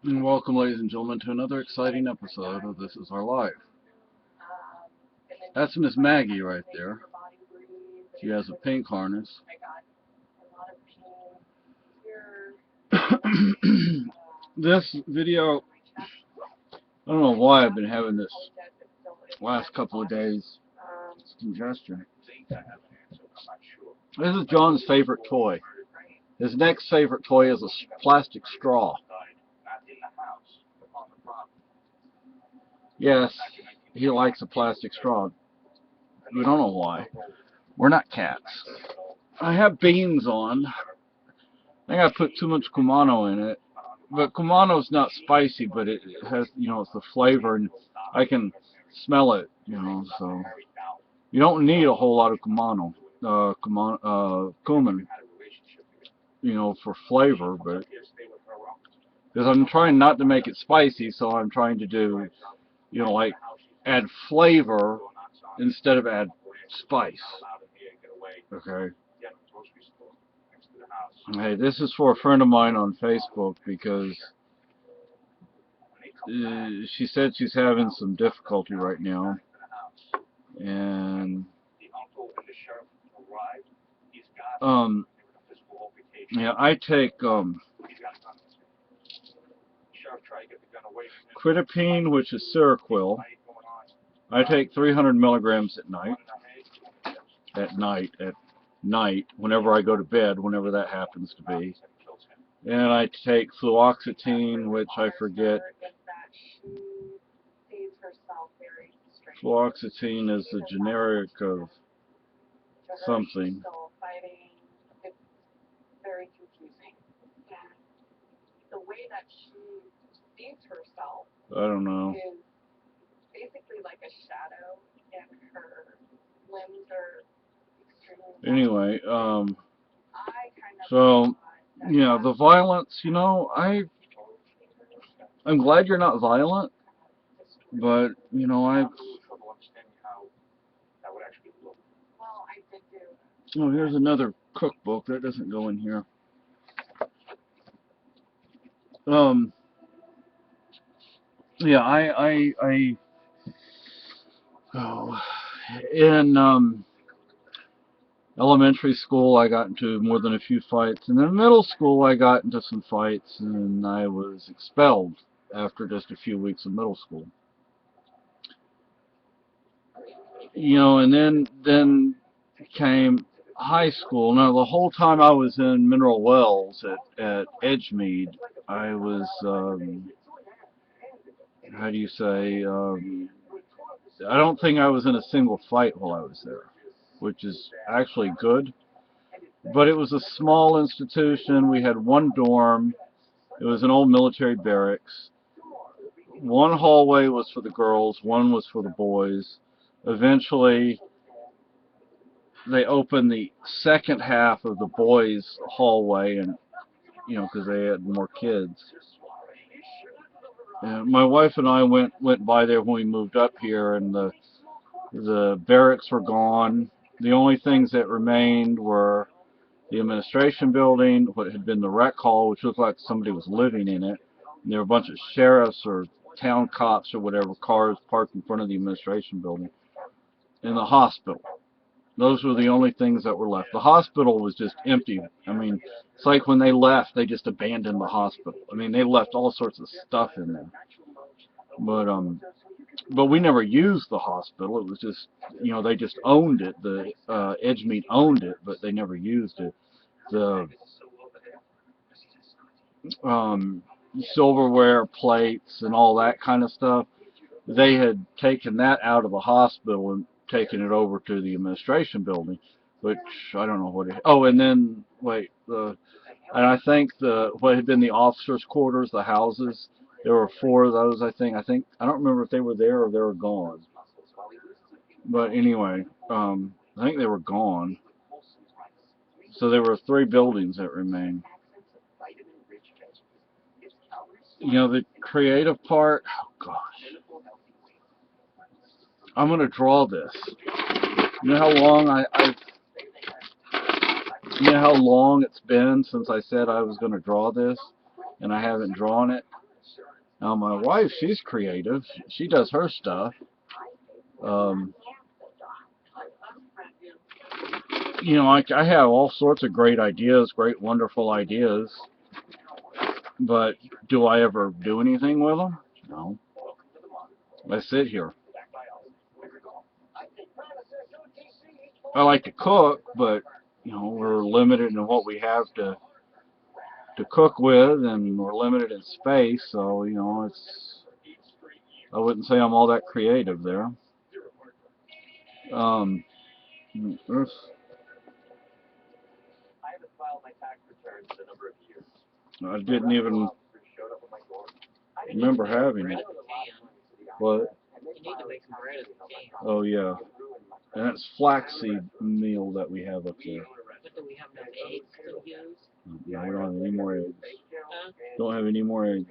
And welcome, ladies and gentlemen, to another exciting episode of This Is Our Life. That's Miss Maggie right there. She has a pink harness. This video, I don't know why I've been having this last couple of days. It's congestion. This is John's favorite toy. His next favorite toy is a plastic straw. Yes, he likes a plastic straw. We don't know why. We're not cats. I have beans on. I think I put too much Kumano in it. But Kumano's not spicy, but it has, it's the flavor, and I can smell it, so you don't need a whole lot of cumin, for flavor, but because I'm trying not to make it spicy, so I'm trying to do, like add flavor instead of add spice. Okay. Hey, this is for a friend of mine on Facebook because she said she's having some difficulty right now, and yeah, I take Quidapine, which is Seroquel. I take 300 milligrams at night, whenever I go to bed, whenever that happens to be. And I take fluoxetine, which I forget. Fluoxetine is the generic of something. I don't know. Anyway, so, the violence, I'm glad you're not violent, but, oh, here's another cookbook. That doesn't go in here. Yeah, in elementary school, I got into more than a few fights. And in middle school, I got into some fights, and I was expelled after just a few weeks of middle school. And then came high school. Now, the whole time I was in Mineral Wells at Edgemead, I was, how do you say, I don't think I was in a single fight while I was there, which is actually good. But it was a small institution. We had one dorm. It was an old military barracks. One hallway was for the girls, one was for the boys. Eventually, they opened the second half of the boys' hallway, and because they had more kids. And my wife and I went by there when we moved up here, and the barracks were gone. The only things that remained were the administration building, what had been the rec hall, which looked like somebody was living in it. And there were a bunch of sheriffs or town cops or whatever cars parked in front of the administration building. And the hospital. Those were the only things that were left. The hospital was just empty. I mean, it's like when they left, they just abandoned the hospital. I mean, they left all sorts of stuff in there. But we never used the hospital. It was just, they just owned it. The Edgemead owned it, but they never used it. The silverware, plates, and all that kind of stuff, they had taken that out of the hospital and taken it over to the administration building, which I don't know what it. Oh, and then and I think what had been the officers' quarters, the houses. There were 4 of those, I think. I don't remember if they were there or they were gone. But anyway, I think they were gone. So there were 3 buildings that remained. The creative part, oh gosh. I'm going to draw this. You know how long it's been since I said I was going to draw this, and I haven't drawn it? Now my wife, she's creative. She does her stuff. Um, you know, I have all sorts of great ideas, great wonderful ideas, but do I ever do anything with them? No. I sit here. I like to cook, but you know, we're limited in what we have to cook with, and we're limited in space, so you know, I wouldn't say I'm all that creative there. Um, I didn't even remember having it. What? Oh yeah, and that's flaxseed meal that we have up there. But do we have enough eggs to use? No, we don't have any more eggs. Don't have any more eggs.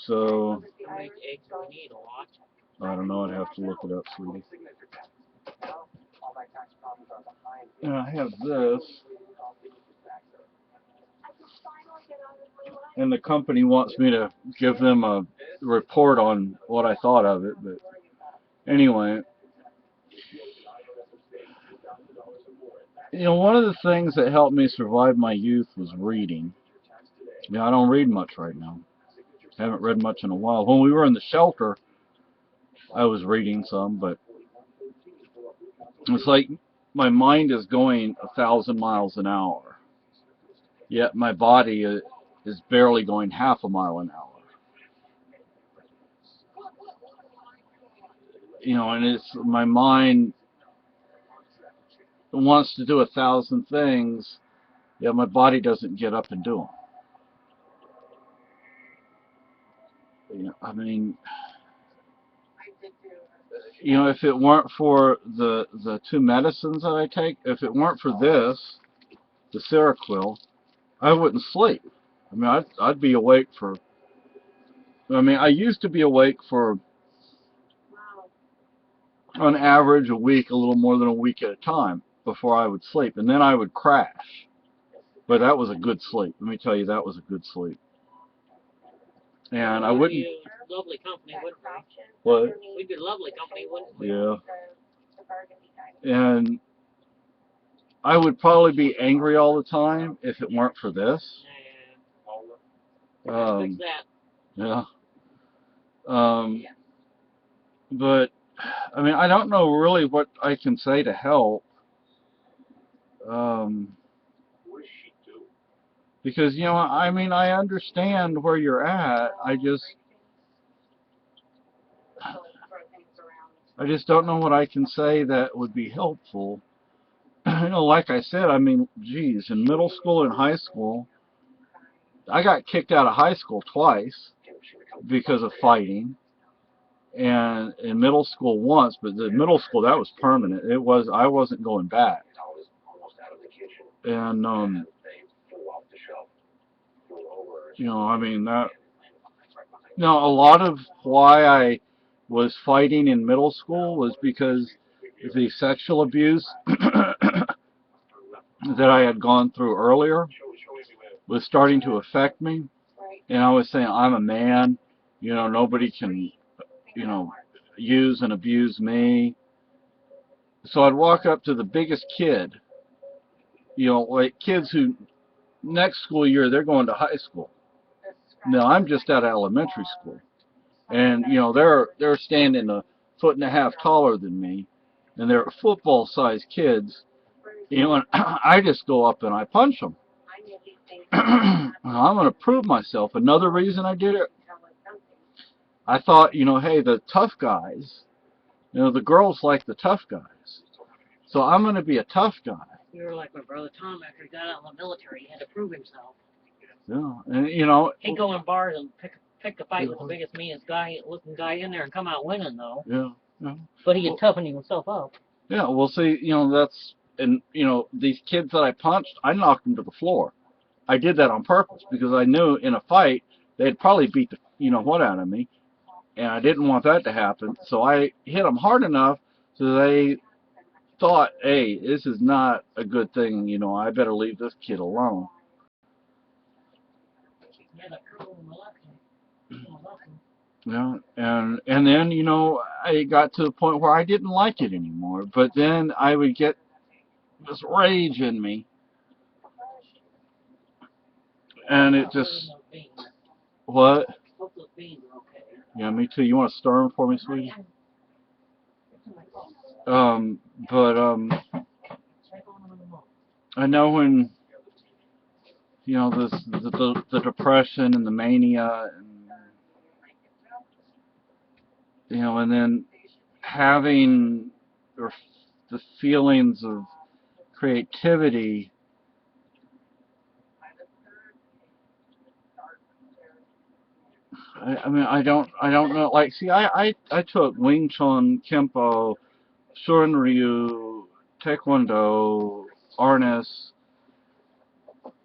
So How many eggs do we need? A lot? I don't know. I'd have to look it up, sweetie. And I have this, and the company wants me to give them a report on what I thought of it. But anyway, you know, one of the things that helped me survive my youth was reading. You know, I don't read much right now. I haven't read much in a while. When we were in the shelter, I was reading some, but it's like my mind is going 1,000 miles an hour, yet my body is barely going half a mile an hour. You know, and it's my mind wants to do 1,000 things, yet my body doesn't get up and do them. You know, I mean, you know, if it weren't for the two medicines that I take, if it weren't for this, the Seroquel, I wouldn't sleep. I mean, I'd be awake for. I mean, I used to be awake for, on average, a week, a little more than a week at a time before I would sleep, and then I would crash. But that was a good sleep. Let me tell you, that was a good sleep. And I wouldn't. We'd be lovely company, wouldn't we? What? We'd be lovely company, wouldn't we? Yeah. And I would probably be angry all the time if it weren't for this. Fix that. Yeah. But I mean, I don't know really what I can say to help. Because you know, I mean, I understand where you're at. I just don't know what I can say that would be helpful. You know, like I said, I mean, geez, in middle school and high school, I got kicked out of high school twice because of fighting, and in middle school once, but the middle school, that was permanent. I wasn't going back. And you know, I mean that. No, a lot of why I was fighting in middle school was because the sexual abuse that I had gone through earlier was starting to affect me. And I was saying, I'm a man, you know, nobody can, you know, use and abuse me. So I'd walk up to the biggest kid, you know, like kids who next school year they're going to high school. Now I'm just out of elementary school. And you know, they're standing a foot and a half taller than me, and they're football-sized kids. You know, and I just go up and I punch them. I'm going to prove myself. Another reason I did it, I thought, you know, hey, the tough guys, you know, the girls like the tough guys, so I'm going to be a tough guy. You were like my brother Tom after he got out of the military. He had to prove himself. Yeah, and you know, he'd go in bars and pick a fight with the biggest, meanest looking guy in there and come out winning, though. Yeah, yeah. But he'd toughen himself up. Yeah, well, see, you know, that's, and you know, these kids that I punched, I knocked them to the floor. I did that on purpose because I knew in a fight they'd probably beat the, you know, what out of me, and I didn't want that to happen. So I hit them hard enough so they thought, hey, this is not a good thing. You know, I better leave this kid alone. Yeah, that girl in the election. Was awesome. Yeah, and then I got to the point where I didn't like it anymore. But then I would get this rage in me, and it just what? Hope those beans are okay. Yeah, me too. You want to stir them for me, sweetie? Um, but Check on them in the morning. I know when the depression and the mania, and then having or the feelings of creativity. I mean, I don't know. Like, see, I took Wing Chun, Kempo, Shorin Ryu, Taekwondo, Arnis.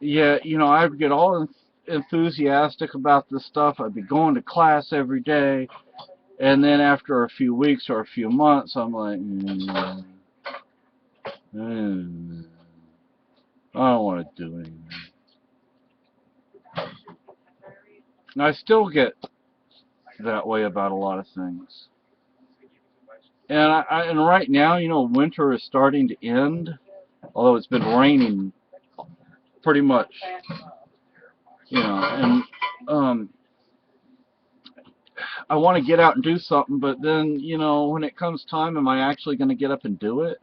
Yeah, I'd get all enthusiastic about this stuff. I'd be going to class every day, and then after a few weeks or a few months, I'm like, I don't want to do anything. And I still get that way about a lot of things. And and right now, winter is starting to end, although it's been raining pretty much, and I want to get out and do something, but then, when it comes time, am I actually going to get up and do it?